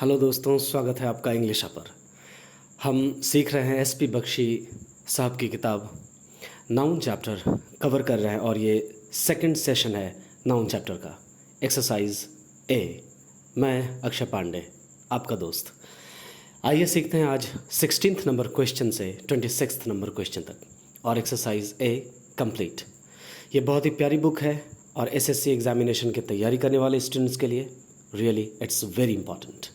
Hello दोस्तों, स्वागत है आपका इंग्लिश पर। हम सीख रहे हैं एसपी बख्शी साहब की किताब नाउन चैप्टर कवर कर रहे हैं और ये सेकंड सेशन है नाउन चैप्टर का। एक्सरसाइज ए। मैं अक्षय पांडे, आपका दोस्त। आइए सीखते हैं आज 16 नंबर क्वेश्चन से 26 नंबर क्वेश्चन तक और एक्सरसाइज ए कंप्लीट। ये बहुत ही प्यारी बुक है और एसएससी एग्जामिनेशन की तैयारी करने वाले स्टूडेंट्स के लिए रियली इट्स वेरी इंपॉर्टेंट,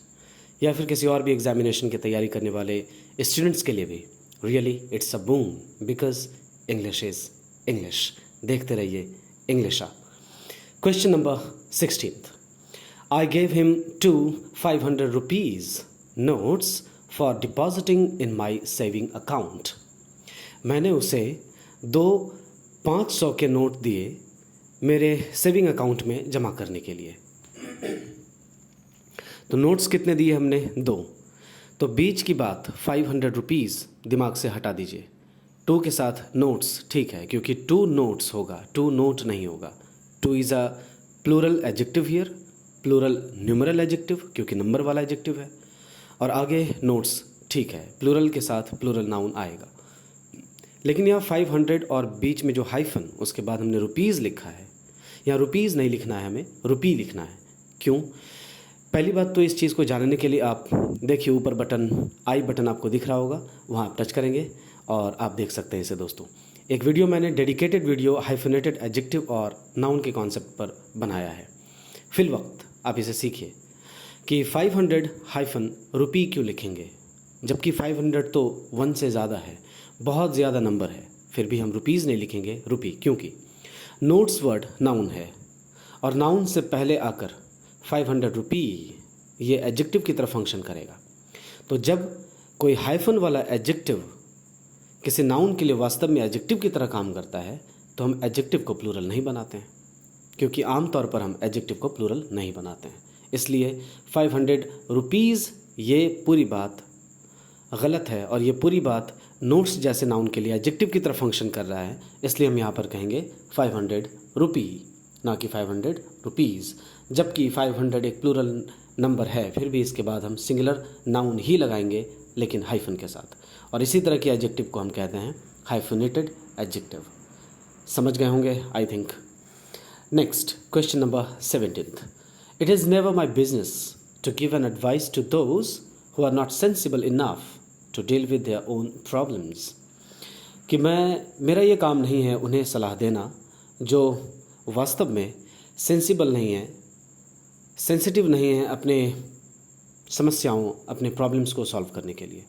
या फिर किसी और भी एग्जामिनेशन की तैयारी करने वाले स्टूडेंट्स के लिए भी really it's a boom, because English is English. देखते रहिए इंग्लिशा। Question number 16। I gave him 2 500 rupees notes for depositing in my saving account. मैंने उसे 2 500 के नोट दिए मेरे सेविंग अकाउंट में जमा करने के लिए। तो नोट्स कितने दिए हमने? 2। तो बीच की बात 500 रुपीज़ दिमाग से हटा दीजिए। 2 के साथ नोट्स ठीक है, क्योंकि 2 नोट्स होगा, 2 नोट नहीं होगा। 2 is a plural adjective here, plural numeral adjective, क्योंकि नंबर वाला एडजेक्टिव है। और आगे नोट्स ठीक है, प्लूरल के साथ प्लूरल नाउन आएगा। लेकिन यहाँ 500 और बीच में जो हाइफन, उसके बाद हमने रुपीज़ लिखा है। यहाँ रुपीज़ नहीं लिखना है, हमें रुपी लिखना है। क्यों? पहली बात तो इस चीज़ को जानने के लिए आप देखिए, ऊपर बटन आई बटन आपको दिख रहा होगा, वहाँ आप टच करेंगे और आप देख सकते हैं इसे। दोस्तों, एक वीडियो मैंने डेडिकेटेड वीडियो हाइफनेटेड एडजेक्टिव और नाउन के कॉन्सेप्ट पर बनाया है। फिल वक्त आप इसे सीखिए कि 500 हाइफन रुपी क्यों लिखेंगे, जबकि 500 तो 1 से ज़्यादा है, बहुत ज़्यादा नंबर है, फिर भी हम रुपीज़ नहीं लिखेंगे, रुपी। क्योंकि नोट्स वर्ड नाउन है और नाउन से पहले आकर 500 रुपी ये एडजेक्टिव की तरह फंक्शन करेगा। तो जब कोई हाइफन वाला एडजेक्टिव किसी नाउन के लिए वास्तव में एडजेक्टिव की तरह काम करता है, तो हम एडजेक्टिव को प्लूरल नहीं बनाते हैं, क्योंकि आमतौर पर हम एडजेक्टिव को प्लूरल नहीं बनाते हैं। इसलिए 500 रुपीज़ ये पूरी बात गलत है और ये पूरी बात नोट्स जैसे नाउन के लिए एडजेक्टिव की तरह फंक्शन कर रहा है। इसलिए हम यहाँ पर कहेंगे 500 रुपी, ना कि 500 रुपीज़। जबकि 500 एक प्लूरल नंबर है, फिर भी इसके बाद हम सिंगुलर नाउन ही लगाएंगे, लेकिन हाइफन के साथ। और इसी तरह के एडजेक्टिव को हम कहते हैं हाइफनेटेड एडजेक्टिव। समझ गए होंगे I think. Next question number 17। It is never my business to give an advice to those who are not sensible enough to deal with their own problems. कि मेरा ये काम नहीं है उन्हें सलाह देना जो वास्तव में सेंसिबल नहीं है, सेंसिटिव नहीं है अपने समस्याओं, अपने प्रॉब्लम्स को सॉल्व करने के लिए।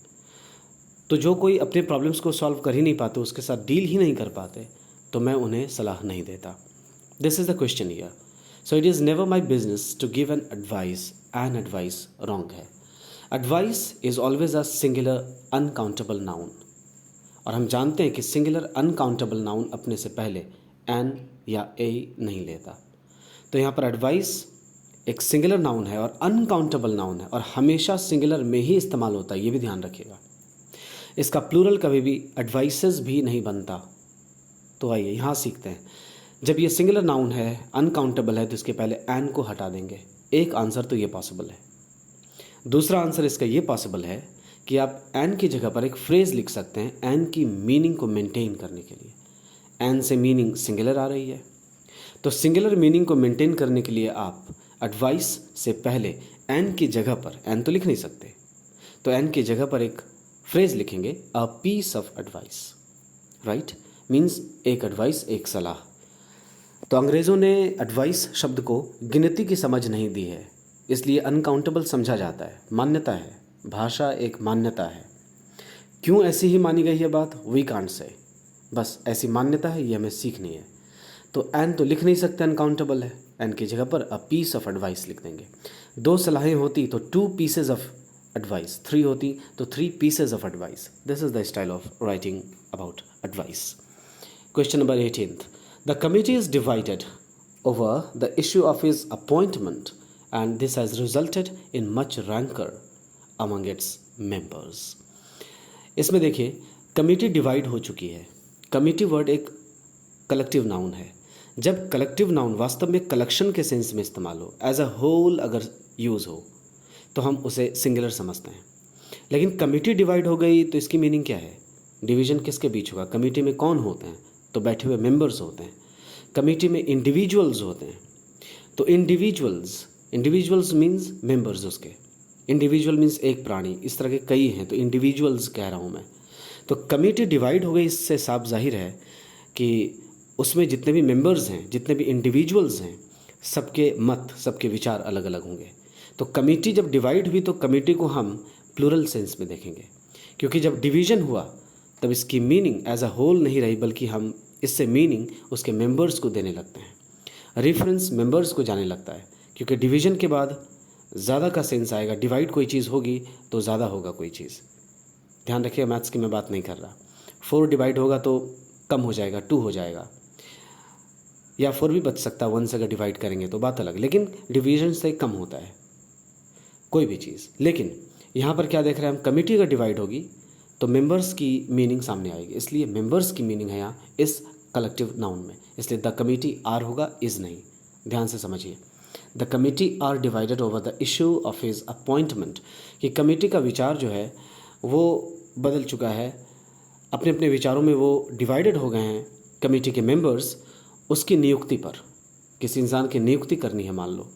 तो जो कोई अपने प्रॉब्लम्स को सॉल्व कर ही नहीं पाते, उसके साथ डील ही नहीं कर पाते, तो मैं उन्हें सलाह नहीं देता। This is the question here. So it is never my business to give an advice. An advice wrong है। Advice is always a singular uncountable noun, और हम जानते हैं कि सिंगुलर अनकाउंटेबल नाउन अपने से पहले एन या ए नहीं लेता। तो यहाँ पर एडवाइस एक सिंगुलर नाउन है और अनकाउंटेबल नाउन है, और हमेशा सिंगुलर में ही इस्तेमाल होता है, ये भी ध्यान रखिएगा। इसका प्लूरल कभी भी एडवाइसेस भी नहीं बनता। तो आइए यहाँ सीखते हैं। जब ये सिंगुलर नाउन है, अनकाउंटेबल है, तो इसके पहले एन को हटा देंगे। एक आंसर तो ये पॉसिबल है। दूसरा आंसर इसका ये पॉसिबल है कि आप एन की जगह पर एक फ्रेज़ लिख सकते हैं एन की मीनिंग को मेंटेन करने के लिए। एन से मीनिंग सिंगुलर आ रही है, तो सिंगुलर मीनिंग को मेंटेन करने के लिए आप एडवाइस से पहले एन की जगह पर, एन तो लिख नहीं सकते, तो एन की जगह पर एक फ्रेज लिखेंगे a piece of advice. Right, means एक एडवाइस, एक सलाह। तो अंग्रेज़ों ने एडवाइस शब्द को गिनती की समझ नहीं दी है, इसलिए अनकाउंटेबल समझा जाता है। मान्यता है, भाषा एक मान्यता है। क्यों ऐसी ही मानी गई है बात, वी कांट से, बस ऐसी मान्यता है, ये हमें सीखनी है। तो एन तो लिख नहीं सकते, अनकाउंटेबल है, एन की जगह पर अ पीस ऑफ एडवाइस लिख देंगे। 2 सलाहें होती तो 2 पीसेज ऑफ एडवाइस, 3 होती तो 3 pieces of advice. This is the style of writing about advice. Question number 18। The committee is divided over the issue of his appointment and this has resulted in much ranker among its members. इसमें देखिए, committee divide हो चुकी है। Committee word एक collective noun है। जब collective noun वास्तव में कलेक्शन के सेंस में इस्तेमाल हो, एज अ होल अगर यूज़ हो, तो हम उसे सिंगुलर समझते हैं। लेकिन कमिटी डिवाइड हो गई तो इसकी मीनिंग क्या है? डिवीज़न किसके बीच होगा? कमिटी में कौन होते हैं? तो बैठे हुए मेंबर्स होते हैं। कमिटी में इंडिविजुअल्स होते हैं। तो इंडिविजुअल्स मीन्स मेंबर्स उसके। इंडिविजुअल मीन्स एक प्राणी, इस तरह के कई हैं, तो इंडिविजुअल्स कह रहा हूँ मैं। तो कमिटी डिवाइड हो गई, इससे साफ जाहिर है कि उसमें जितने भी मेंबर्स हैं, जितने भी इंडिविजुअल्स हैं, सबके मत, सबके विचार अलग अलग होंगे। तो कमिटी जब डिवाइड हुई तो कमिटी को हम प्लूरल सेंस में देखेंगे, क्योंकि जब डिवीज़न हुआ तब इसकी मीनिंग एज अ होल नहीं रही, बल्कि हम इससे मीनिंग उसके मेंबर्स को देने लगते हैं, रेफरेंस मेंबर्स को जाने लगता है, क्योंकि डिवीज़न के बाद ज़्यादा का सेंस आएगा। डिवाइड कोई चीज़ होगी तो ज़्यादा होगा कोई चीज़। ध्यान रखिएगा, मैथ्स की मैं बात नहीं कर रहा। 4 डिवाइड होगा तो कम हो जाएगा, 2 हो जाएगा, या 4 भी बच सकता है 1 से अगर डिवाइड करेंगे तो बात अलग, लेकिन डिवीज़न से कम होता है कोई भी चीज़। लेकिन यहाँ पर क्या देख रहे हैं हम? कमिटी अगर डिवाइड होगी तो मेंबर्स की मीनिंग सामने आएगी, इसलिए मेंबर्स की मीनिंग है यहाँ इस कलेक्टिव नाउन में, इसलिए द कमिटी आर होगा, इज़ नहीं। ध्यान से समझिए, the committee are divided over the issue of his appointment, कि कमिटी का विचार जो है वो बदल चुका है, अपने अपने विचारों में वो डिवाइडेड हो गए हैं। कमिटी के मेंबर्स उसकी नियुक्ति पर, किसी इंसान की नियुक्ति करनी है मान लो,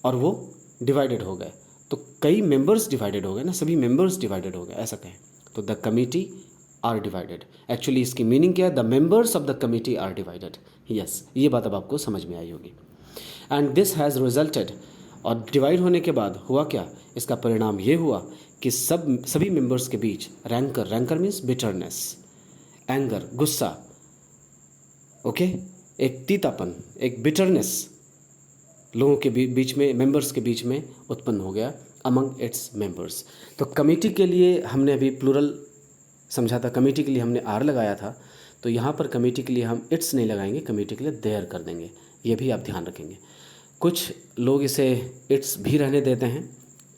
और वो डिवाइडेड हो गए, तो कई मेंबर्स डिवाइडेड हो गए ना, सभी मेंबर्स डिवाइडेड हो गए ऐसा कहें तो the committee are divided. Actually इसकी मीनिंग क्या है? The members of the committee are divided. Yes, ये बात अब आपको समझ में आई होगी। एंड दिस हैज़ रिजल्टेड, और डिवाइड होने के बाद हुआ क्या? इसका परिणाम ये हुआ कि सभी मेंबर्स के बीच रैंकर मीन्स बिटरनेस, एंगर गुस्सा, ओके, एक तीतापन, एक बिटरनेस लोगों के बीच में, मेंबर्स के बीच में उत्पन्न हो गया अमंग इट्स मेंबर्स। तो कमेटी के लिए हमने अभी प्लूरल समझा था, कमेटी के लिए हमने आर लगाया था, तो यहाँ पर कमेटी के लिए हम इट्स नहीं लगाएंगे, कमेटी के लिए देयर कर देंगे, ये भी आप ध्यान रखेंगे। कुछ लोग इसे इट्स भी रहने देते हैं,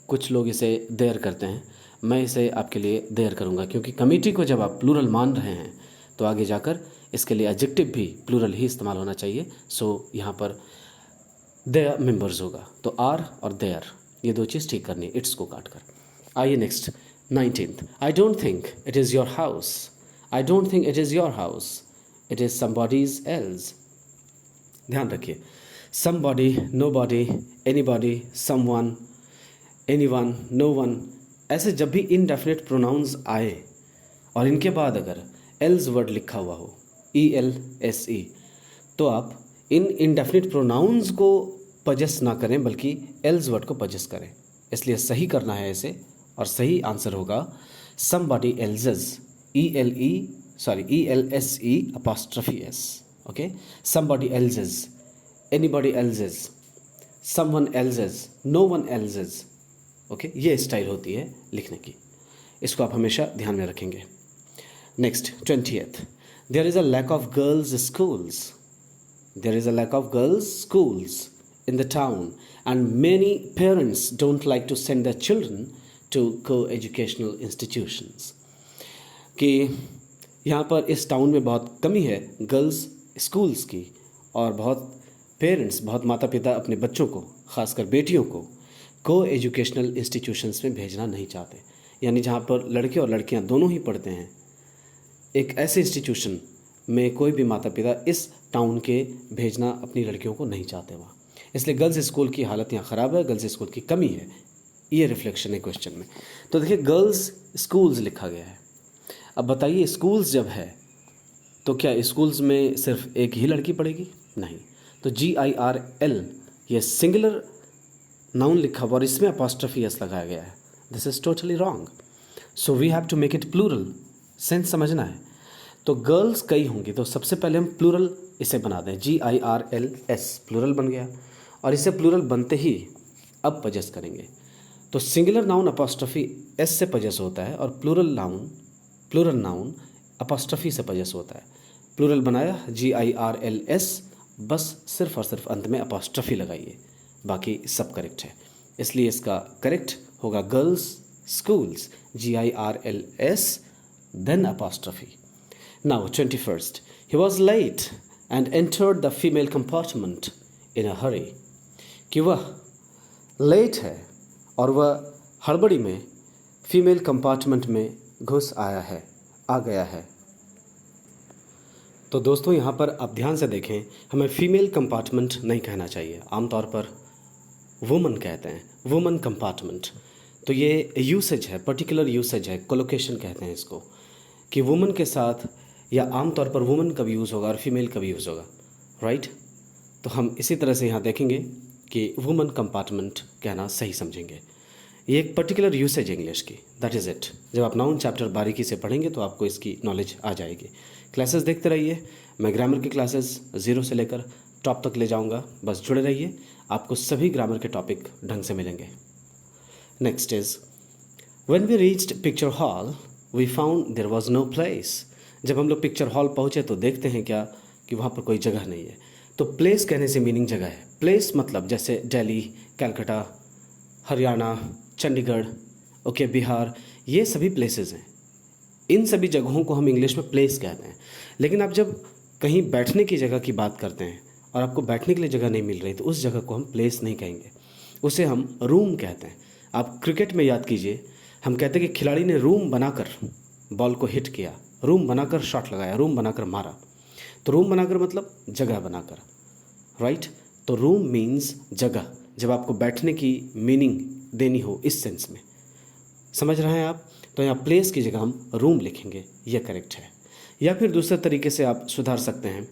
कुछ लोग इसे देयर करते हैं, मैं इसे आपके लिए देयर करूँगा, क्योंकि कमेटी को जब आप प्लूरल मान रहे हैं तो आगे जाकर इसके लिए एडजेक्टिव भी प्लूरल ही इस्तेमाल होना चाहिए। सो यहाँ पर देयर मेंबर्स होगा, तो आर और देयर ये दो चीज़ ठीक करनी है इट्स को काट कर। आइए next 19th, I don't think it is your house, I don't think it is your house, it is somebody's else. ध्यान रखिए, somebody, nobody, anybody, someone, anyone, no one, ऐसे जब भी इनडेफिनिट प्रोनाउंस आए और इनके बाद अगर एल्स वर्ड लिखा हुआ हो, ELSE, तो आप इन इनडेफिनिट प्रोनाउंस को पजेस ना करें, बल्कि एल्स वर्ड को पजेस करें। इसलिए सही करना है इसे, और सही आंसर होगा somebody else's, ELSE apostrophe S, okay, somebody else's, anybody else's, someone else's, no one else's, okay, ये स्टाइल होती है लिखने की, इसको आप हमेशा ध्यान में रखेंगे। Next 20th, there is a lack of girls' schools, there is a lack of girls' schools in the town and many parents don't like to send their children to co-educational institutions, कि यहाँ पर इस town में बहुत कमी है girls schools की, और बहुत पेरेंट्स, बहुत माता पिता अपने बच्चों को, ख़ासकर बेटियों को को एजुकेशनल इंस्टीट्यूशंस में भेजना नहीं चाहते, यानी जहाँ पर लड़के और लड़कियाँ दोनों ही पढ़ते हैं, एक ऐसे इंस्टीट्यूशन में कोई भी माता पिता इस टाउन के भेजना अपनी लड़कियों को नहीं चाहते वहाँ, इसलिए गर्ल्स स्कूल की हालत यहाँ ख़राब है, गर्ल्स स्कूल की कमी है, ये रिफ्लेक्शन है क्वेश्चन में। तो देखिए गर्ल्स स्कूल्स लिखा गया है। अब बताइए स्कूल्स जब है तो क्या स्कूल्स में सिर्फ एक ही लड़की पढ़ेगी? नहीं, तो GIRL ये सिंगुलर नाउन लिखा हुआ और इसमें अपॉस्ट्रोफी एस लगाया गया है। This is totally wrong, so we have to make it plural, sense समझना है। तो गर्ल्स कई होंगी, तो सबसे पहले हम प्लूरल इसे बना दें, GIRLS प्लूरल बन गया, और इसे प्लूरल बनते ही अब पजेस करेंगे। तो सिंगुलर नाउन अपॉस्ट्रोफी एस से पजेस होता है, और प्लूरल नाउन अपॉस्ट्रोफी से पजेस होता है। प्लूरल बनाया GIRLS, बस सिर्फ और सिर्फ अंत में अपॉस्ट्रोफी लगाइए, बाकी सब करेक्ट है। इसलिए इसका करेक्ट होगा girls schools, GIRLS then apostrophe. Now 21st, he was late and entered the female compartment in a hurry, कि वह लेट है और वह हड़बड़ी में फीमेल कंपार्टमेंट में घुस आ गया है। तो दोस्तों यहाँ पर आप ध्यान से देखें, हमें फीमेल कंपार्टमेंट नहीं कहना चाहिए, आमतौर पर वुमन कहते हैं, वुमन कंपार्टमेंट। तो ये यूसेज है, पर्टिकुलर यूसेज है, कोलोकेशन कहते हैं इसको, कि वुमन के साथ या आमतौर पर वुमन कब यूज़ होगा और फीमेल कब यूज़ होगा, राइट। तो हम इसी तरह से यहाँ देखेंगे कि वुमन कंपार्टमेंट कहना सही समझेंगे। ये एक पर्टिकुलर यूसेज है इंग्लिश की, दैट इज़ इट। जब आप नाउन चैप्टर बारीकी से पढ़ेंगे तो आपको इसकी नॉलेज आ जाएगी। क्लासेस देखते रहिए, मैं ग्रामर की क्लासेस 0 से लेकर टॉप तक ले जाऊंगा, बस जुड़े रहिए, आपको सभी ग्रामर के टॉपिक ढंग से मिलेंगे। Next is, when we reached picture hall we found there was no place. जब हम लोग पिक्चर हॉल पहुँचे तो देखते हैं क्या कि वहाँ पर कोई जगह नहीं है। तो प्लेस कहने से मीनिंग जगह है। प्लेस मतलब जैसे दिल्ली, कलकत्ता, हरियाणा, चंडीगढ़, ओके, बिहार, ये सभी प्लेसेस हैं। इन सभी जगहों को हम इंग्लिश में प्लेस कहते हैं। लेकिन आप जब कहीं बैठने की जगह की बात करते हैं और आपको बैठने के लिए जगह नहीं मिल रही तो उस जगह को हम प्लेस नहीं कहेंगे, उसे हम रूम कहते हैं। आप क्रिकेट में याद कीजिए, हम कहते हैं कि खिलाड़ी ने रूम बनाकर बॉल को हिट किया, रूम बनाकर शॉट लगाया, रूम बनाकर मारा। तो रूम बनाकर मतलब जगह बनाकर, राइट। तो रूम मीन्स जगह, जब आपको बैठने की मीनिंग देनी हो इस सेंस में, समझ रहे हैं आप। तो यहाँ प्लेस की जगह हम रूम लिखेंगे, यह करेक्ट है। या फिर दूसरे तरीके से आप सुधार सकते हैं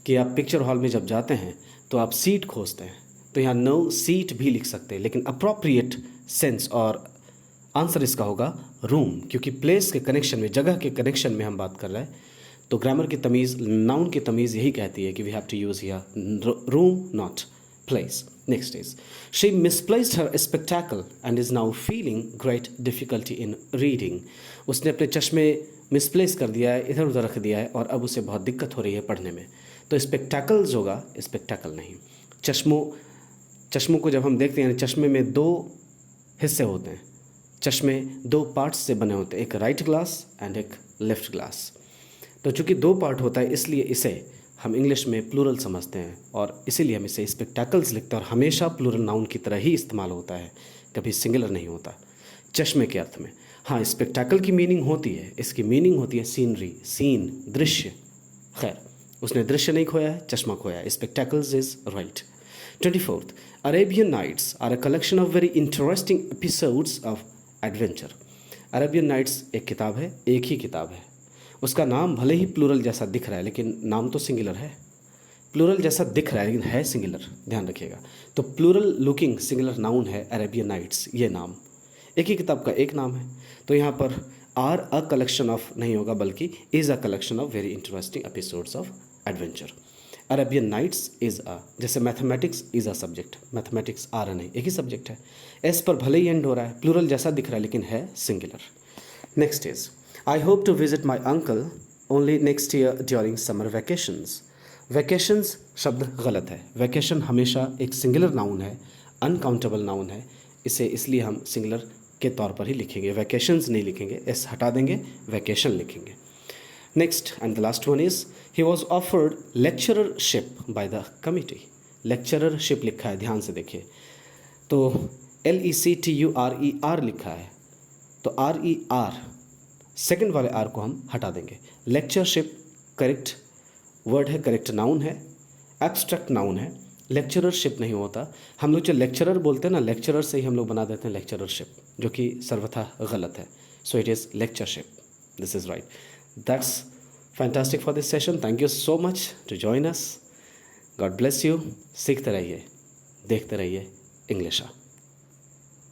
कि आप पिक्चर हॉल में जब जाते हैं तो आप सीट खोजते हैं, तो यहाँ नो सीट भी लिख सकते हैं, लेकिन अप्रोप्रिएट सेंस और आंसर इसका होगा रूम, क्योंकि प्लेस के कनेक्शन में, जगह के कनेक्शन में हम बात कर रहे हैं। तो ग्रामर की तमीज़, नाउन की तमीज़ यही कहती है कि we have to use here room not place. Next is, she misplaced her spectacle and is now feeling great difficulty in reading. उसने अपने चश्मे मिसप्लेस कर दिया है, इधर उधर रख दिया है और अब उसे बहुत दिक्कत हो रही है पढ़ने में। तो स्पेक्टैकल्स होगा, स्पेक्टैकल नहीं। चश्मों को जब हम देखते हैं, चश्मे में 2 हिस्से होते हैं, चश्मे 2 पार्ट्स से बने होते हैं, एक राइट ग्लास एंड एक लेफ्ट ग्लास। तो चूँकि 2 पार्ट होता है इसलिए इसे हम इंग्लिश में प्लूरल समझते हैं और इसीलिए हम इसे स्पेक्टैकल्स लिखते हैं, और हमेशा प्लूरल नाउन की तरह ही इस्तेमाल होता है, कभी सिंगुलर नहीं होता चश्मे के अर्थ में। हाँ, स्पेक्टैकल की मीनिंग होती है, इसकी मीनिंग होती है सीनरी, सीन, दृश्य। खैर, उसने दृश्य नहीं खोया है, चश्मा खोया है। Spectacles is right. 24th, Arabian Nights are a collection of very interesting episodes of adventure. Arabian Nights एक किताब है, एक ही किताब है। उसका नाम भले ही प्लूरल जैसा दिख रहा है लेकिन नाम तो सिंगुलर है। प्लूरल जैसा दिख रहा है लेकिन है सिंगुलर, ध्यान रखिएगा। तो प्लूरल लुकिंग सिंगुलर नाउन है अरेबियन नाइट्स, ये नाम, एक ही किताब का एक नाम है। तो यहाँ पर आर अ कलेक्शन ऑफ नहीं होगा, बल्कि is a collection of very interesting episodes of adventure. Arabian Nights is a, जैसे mathematics is a subject, mathematics are नहीं, एक ही सब्जेक्ट है। एस पर भले ही एंड हो रहा है, प्लूरल जैसा दिख रहा है लेकिन है singular. Next is, I hope to visit my uncle only next year during summer vacations. Vacations शब्द गलत है। वैकेशन हमेशा एक सिंगुलर नाउन है, अनकाउंटेबल नाउन है, इसे इसलिए हम सिंगुलर के तौर पर ही लिखेंगे, वैकेशंस नहीं लिखेंगे, एस हटा देंगे, वैकेशन लिखेंगे। Next and the last one is, he was offered lecturership by the committee. Lecturership लिखा है, ध्यान से देखिए, तो LECTURER लिखा है, तो RER सेकंड वाले आर को हम हटा देंगे। लेक्चरशिप करेक्ट वर्ड है, करेक्ट नाउन है, एब्स्ट्रैक्ट नाउन है, लेक्चररशिप नहीं होता। हम लोग जो लेक्चरर बोलते हैं ना, लेक्चरर से ही हम लोग बना देते हैं लेक्चररशिप, जो कि सर्वथा गलत है। So it is lectureship, this is right. That's fantastic for this session. Thank you so much to join us. God bless you. सीखते रहिए, देखते रहिए इंग्लिश।